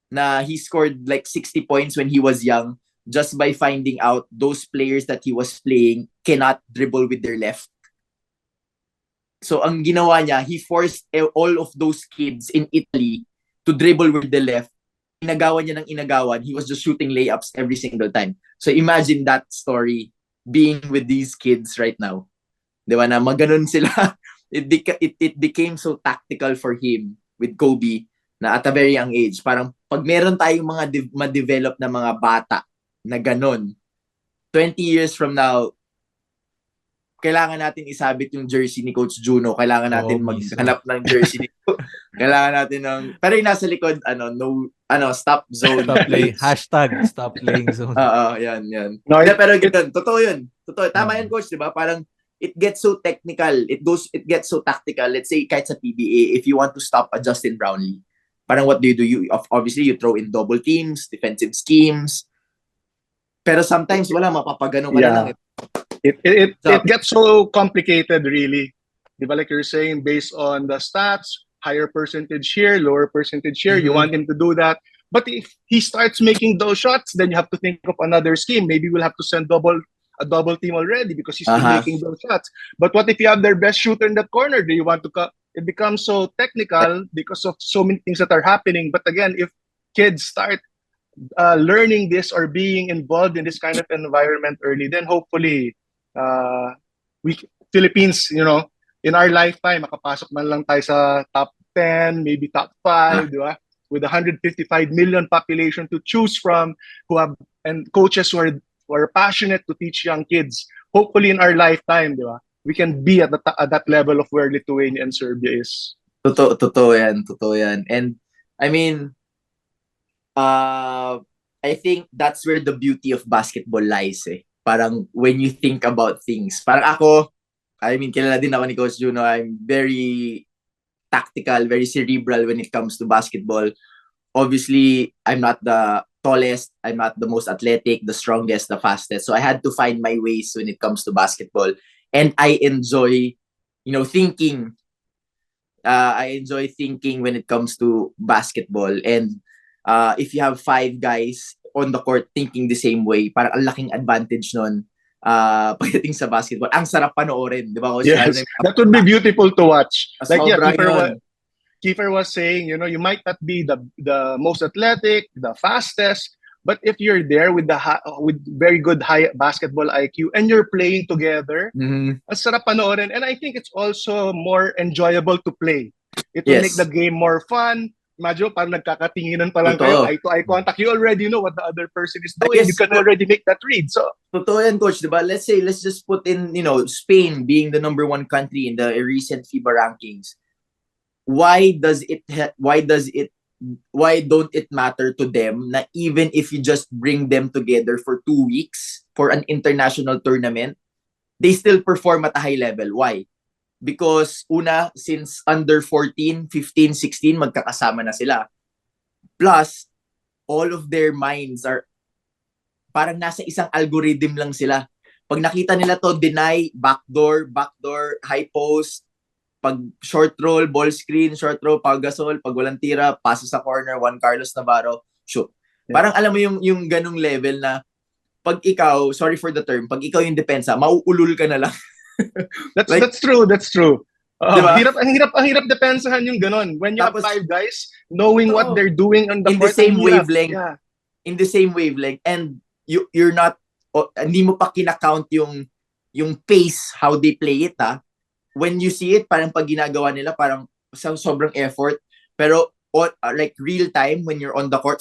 na he scored like 60 points when he was young just by finding out those players that he was playing cannot dribble with their left. So ang ginawa niya, he forced all of those kids in Italy to dribble with the left. Inagawan niya ng inagawan, he was just shooting layups every single time. So imagine that story being with these kids right now. Di ba na maganon sila. It became so tactical for him with Kobe na at a very young age. Parang pag meron tayong mga ma-develop na mga bata na ganon, 20 years from now, kailangan natin isabit yung jersey ni Coach Juno. Kailangan natin maghanap ng jersey ni kailangan natin ng pero yung nasa likod stop zone Stop play. #stop playing zone. yan. No, Pero ganun, totoo yun. Totoo. Tama yan, coach, 'di ba? Parang it gets so technical. It gets so tactical. Let's say kahit sa PBA, if you want to stop a Justin Brownlee, parang what do? You obviously you throw in double teams, defensive schemes. Pero sometimes wala, mapapagano ka na lang. It gets so complicated, really. Diba, like you're saying, based on the stats, higher percentage here, lower percentage here, you want him to do that. But if he starts making those shots, then you have to think of another scheme. Maybe we'll have to send a double team already because he's still making those shots. But what if you have their best shooter in that corner? Do you want to it becomes so technical because of so many things that are happening. But again, if kids start learning this or being involved in this kind of environment early, then hopefully we Philippines, in our lifetime, makapasok man lang tayo sa top 10, maybe top 5, di ba? With 155 million population to choose from, and coaches who are passionate to teach young kids. Hopefully in our lifetime, di ba? We can be at that level of where Lithuania and Serbia is. Totoo yan. And I mean, I think that's where the beauty of basketball lies eh. Parang when you think about things. Parang ako, kilala din ako ni Coach Juno. I'm very tactical, very cerebral when it comes to basketball. Obviously, I'm not the tallest, I'm not the most athletic, the strongest, the fastest. So I had to find my ways when it comes to basketball. And I enjoy, thinking. I enjoy thinking when it comes to basketball. And if you have 5 guys on the court thinking the same way, parang ang laking advantage nun pagdating sa basketball. Ang sarap panoorin, di ba? Yes, that would be beautiful to watch. Like Kiefer was saying, you might not be the most athletic, the fastest, but if you're there with very good high basketball IQ and you're playing together, ang sarap panoorin. And I think it's also more enjoyable to play. It will make the game more fun. Imagine, parang nagkakatinginan pa lang kayo, eye-to-eye contact. You already know what the other person is doing. You can already make that read. So, totoo yan, Coach, diba? Let's just put in, Spain being the number 1 country in the recent FIBA rankings. Why don't it matter to them na even if you just bring them together for 2 weeks for an international tournament, they still perform at a high level? Why? Because una, since under 14, 15, 16, magkakasama na sila. Plus, all of their minds are parang nasa isang algorithm lang sila. Pag nakita nila to, deny, backdoor, high post, pag short roll, ball screen, short roll, pag gasol, pag walang tira, pass sa corner, Juan Carlos Navarro, shoot. Parang alam mo yung ganung level na pag ikaw, sorry for the term, pag ikaw yung depensa, mauulul ka na lang. That's true. Diba? Ang hirap depensahan yung ganon. When you have 5 guys knowing what they're doing on the court, in the same wavelength, and you're not, hindi mo pa kinakount yung pace how they play it when you see it, parang pag ginagawa nila parang sobrang effort, pero like real time when you're on the court,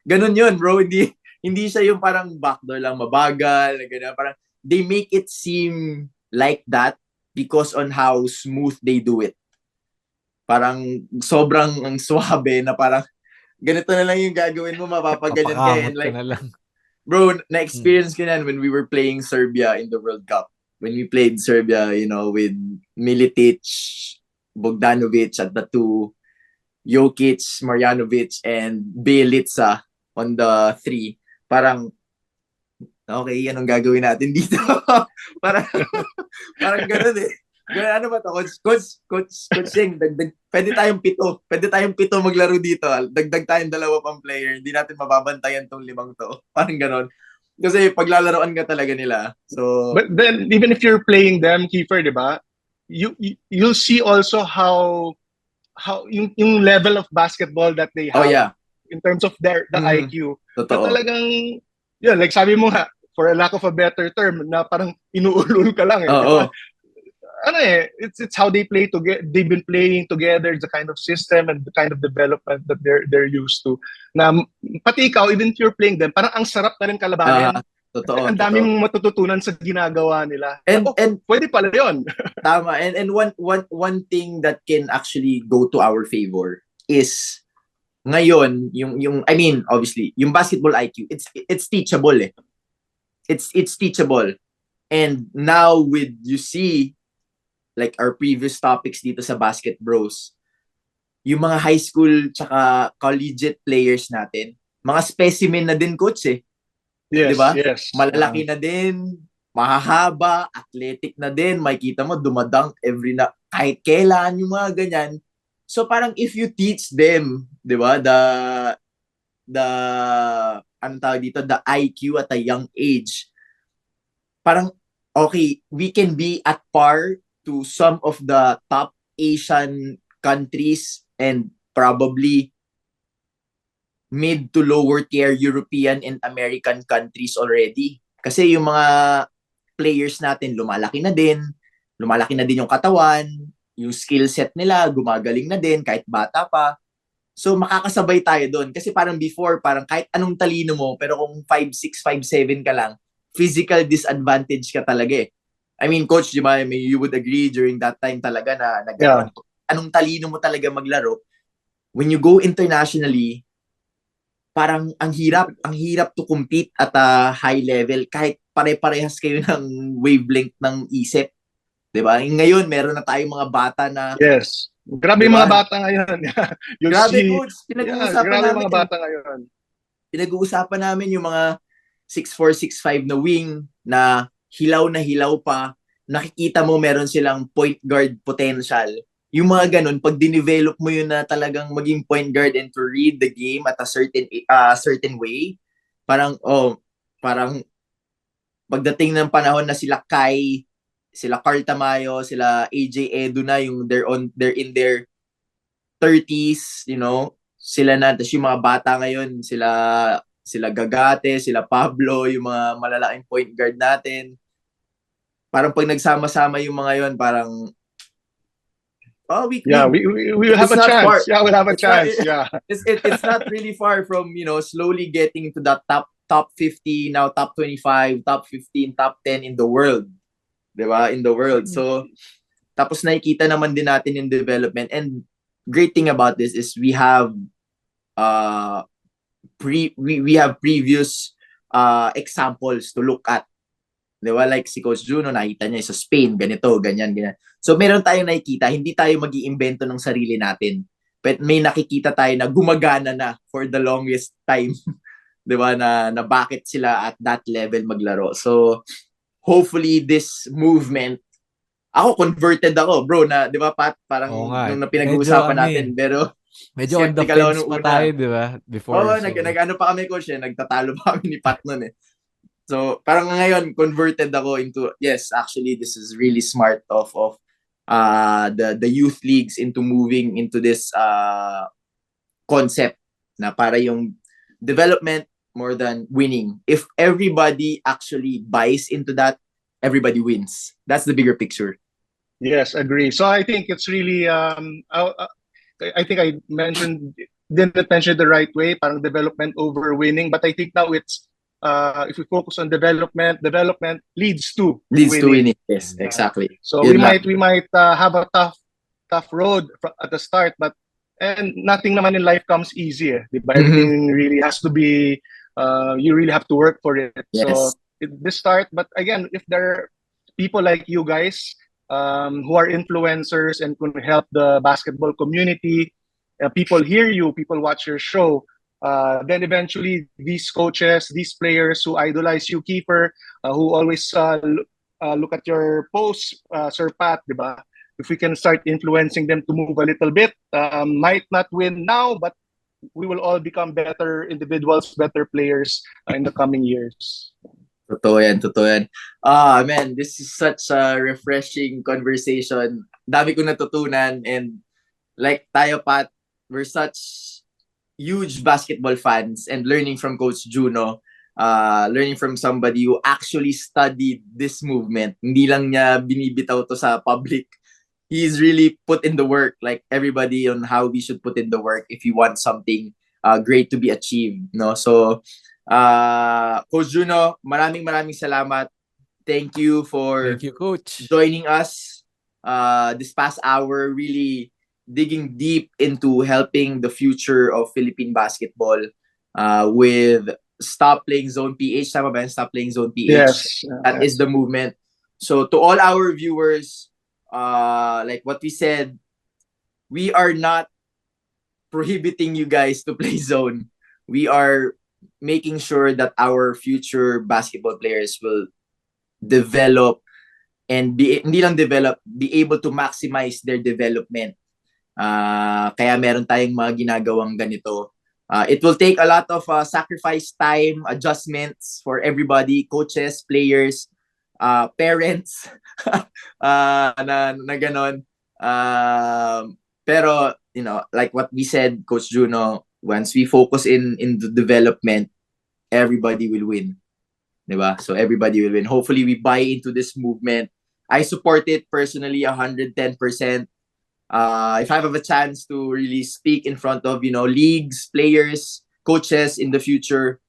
ganun yun, bro. Hindi siya yung parang backdoor lang mabagal, na ganun. Parang they make it seem like that because on how smooth they do it. Parang sobrang ang swabe na parang ganito na lang yung gagawin mo, mapapaganyan ka. Papakamot And ka like, na lang. bro, na-experience ko yan when we were playing Serbia in the World Cup. When we played Serbia, with Militic, Bogdanovic at the two, Jokic, Marjanovic, and Bjelica on the three. Parang, okay, anong gagawin natin dito? parang ganun eh. Ganun, ano ba to? Coach Sing, pwede tayong pito. Pwede tayong pito maglaro dito. Dagdag tayong 2 pang player. Hindi natin mababantayan tong 5 to. Parang ganun. Kasi paglalaroan ka talaga nila. So, But then, even if you're playing them, Kiefer, di ba? You'll see also how yung level of basketball that they have in terms of the IQ. Totoo. Na talagang, like sabi mo nga, for a lack of a better term, na parang inuulol ka lang eh. Oo. It's how they play together. They've been playing together, the kind of system and the kind of development that they're used to. Na pati ikaw, even if you're playing them, parang ang sarap na rin kalabanin. Totoo. Ang dami mong matututunan sa ginagawa nila. And pwede pala yun. Tama. And one thing that can actually go to our favor is ngayon yung I mean, obviously, yung basketball IQ, it's teachable eh. It's teachable. And now with you see like our previous topics dito sa BasketBros, yung mga high school tsaka collegiate players natin, mga specimen na din, coach eh. Yes, diba? yes. Malalaki na din, mahahaba, athletic na din, makikita mo dumadunk kahit kailan, yung mga ganyan. So parang if you teach them, diba, anong tawag dito, the IQ at a young age, parang okay, we can be at par to some of the top Asian countries and probably mid to lower tier European and American countries already. Kasi yung mga players natin lumalaki na din yung katawan, yung skill set nila gumagaling na din kahit bata pa. So makakasabay tayo doon kasi parang before, parang kahit anong talino mo pero kung 5'6", 5'7" ka lang, physical disadvantage ka talaga eh. I mean, coach, di ba, you would agree during that time talaga na anong talino mo talaga maglaro. When you go internationally, parang ang hirap to compete at a high level kahit pare-parehas kayo ng wavelength ng isip. Di ba? Ngayon, meron na tayong mga bata na... Yes. Grabe yung mga bata ngayon. Grabe, coach. Pinag-uusapan namin. Mga bata ngayon. Pinag-uusapan namin yung mga 6'4", 6'5" na wing na hilaw pa, nakikita mo meron silang point guard potential. Yung mga ganun, pag dinevelop mo yun na talagang maging point guard and to read the game at a certain way, parang pagdating ng panahon na sila Kai, sila Carl Tamayo, sila AJ Edu na, yung they're in their 30s, sila na, tapos yung mga bata ngayon, sila Gagate, sila Pablo, yung mga malalaking point guard natin. Parang pag nagsama-sama yung mga yon, parang we will have a chance. We'll have a chance. It's not really far from, slowly getting into that top 50, now top 25, top 15, top 10 in the world. 'Di ba? In the world. So tapos nakikita naman din natin yung development, and great thing about this is we have we have previous examples to look at. Diba? Like si Coach Juno, nakita niya sa Spain, ganito, ganyan. So meron tayong nakikita, hindi tayo mag-iimbento ng sarili natin. But may nakikita tayo na gumagana na for the longest time. Diba? Na bakit sila at that level maglaro. So hopefully this movement, ako converted ako, bro, na, di ba, Pat? Parang nung pinag-uusapan natin, pero medyo on the fence pa tayo, di ba? Before. Nag-ano pa kami, coach, nagtatalo pa kami ni Pat nun eh. So, parang ngayon, converted ako into, yes, actually, this is really smart of the youth leagues into moving into this concept na para yung development more than winning. If everybody actually buys into that, everybody wins. That's the bigger picture. Yes, agree. So I think it's really, I think I mentioned didn't mention it the right way, parang development over winning. But I think now it's if we focus on development leads to winning. Yes, exactly. So Yun we might have a tough road at the start, but and nothing naman in life comes easy. Di ba? Everything really has to be you really have to work for it. Yes. So this start, but again, if there are people like you guys who are influencers and can help the basketball community, people hear you, people watch your show, then eventually these coaches, these players who idolize you, Kiefer, who always look at your posts, Sir Pat, di ba? If we can start influencing them to move a little bit, might not win now, but we will all become better individuals, better players in the coming years. Totoo yan. Man, this is such a refreshing conversation. Dami ko natutunan, and like tayo, Pat, we're such huge basketball fans, and learning from Coach Juno, learning from somebody who actually studied this movement. Hindi lang niya binibitaw to sa public. He's really put in the work, like everybody, on how we should put in the work if you want something great to be achieved. No? So, Coach Juno, maraming salamat. Thank you for Coach. joining us this past hour, really digging deep into helping the future of Philippine basketball with Stop Playing Zone PH. Tama ba yan? Stop Playing Zone PH. Yes. That is the movement. So to all our viewers, like what we said, we are not prohibiting you guys to play zone. We are making sure that our future basketball players will develop and be able to maximize their development. Kaya meron tayong mga ginagawang ganito. It will take a lot of sacrifice time, adjustments for everybody, coaches, players, parents, na ganon. Pero, you know, like what we said, Coach Juno, once we focus in the development, everybody will win. Diba? So everybody will win. Hopefully we buy into this movement. I support it personally 110%. If I have a chance to really speak in front of, you know, leagues, players, coaches in the future,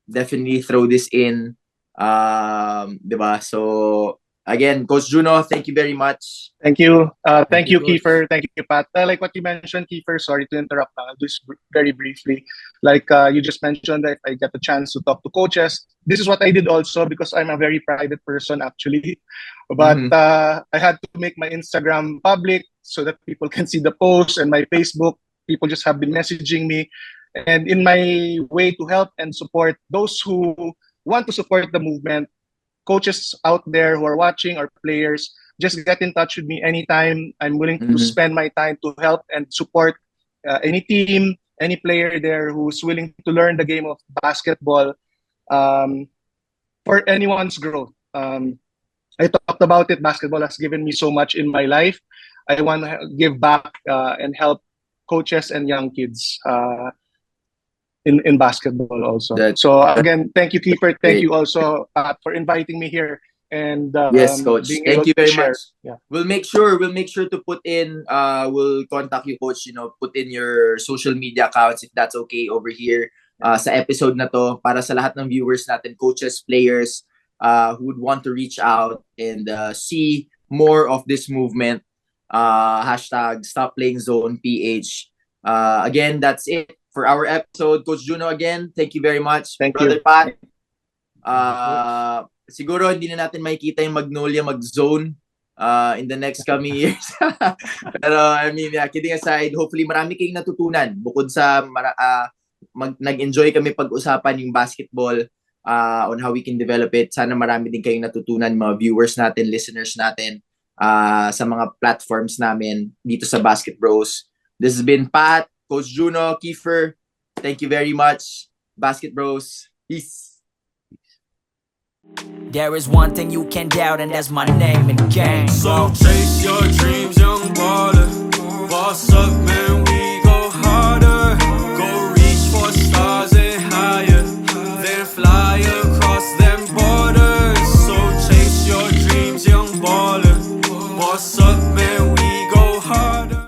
definitely throw this in. Diba? So again, Coach Juno, thank you very much. Thank you. Thank you, Coach. Kiefer. Thank you, Pat. Like what you mentioned, Kiefer, sorry to interrupt. I'll do this very briefly. Like you just mentioned, that if I get the chance to talk to coaches, this is what I did also, because I'm a very private person actually. But I had to make my Instagram public so that people can see the posts, and my Facebook. People just have been messaging me. And in my way to help and support those who want to support the movement, coaches out there who are watching, or players, just get in touch with me anytime. I'm willing to spend my time to help and support any team, any player there who's willing to learn the game of basketball for anyone's growth. I talked about it. Basketball has given me so much in my life. I want to give back and help coaches and young kids in basketball also. So again, thank you, Kiefer. Thank you also for inviting me here. And yes, Coach. Thank you very much. Yeah. We'll make sure to put in. We'll contact you, Coach. You know, put in your social media accounts if that's okay over here sa episode na to, para sa lahat ng viewers natin, coaches, players who would want to reach out and see more of this movement. Hashtag Stop Playing Zone PH. Again, that's it for our episode. Coach Juno, again, thank you very much. Thank Brother you. Pat. Siguro hindi na natin makikita yung Magnolia mag-zone in the next coming years. Pero I mean, yeah, kidding aside, hopefully marami kayong natutunan. Bukod sa nag-enjoy kami pag-usapan yung basketball on how we can develop it. Sana marami din kayong natutunan, mga viewers natin, listeners natin, sa mga platforms namin dito sa BasketBros. This has been Pat, Coach Juno, Kiefer. Thank you very much. BasketBros. Peace. There is one thing you can doubt, and that's my name and game. So chase your dreams, young baller. Boss up, man.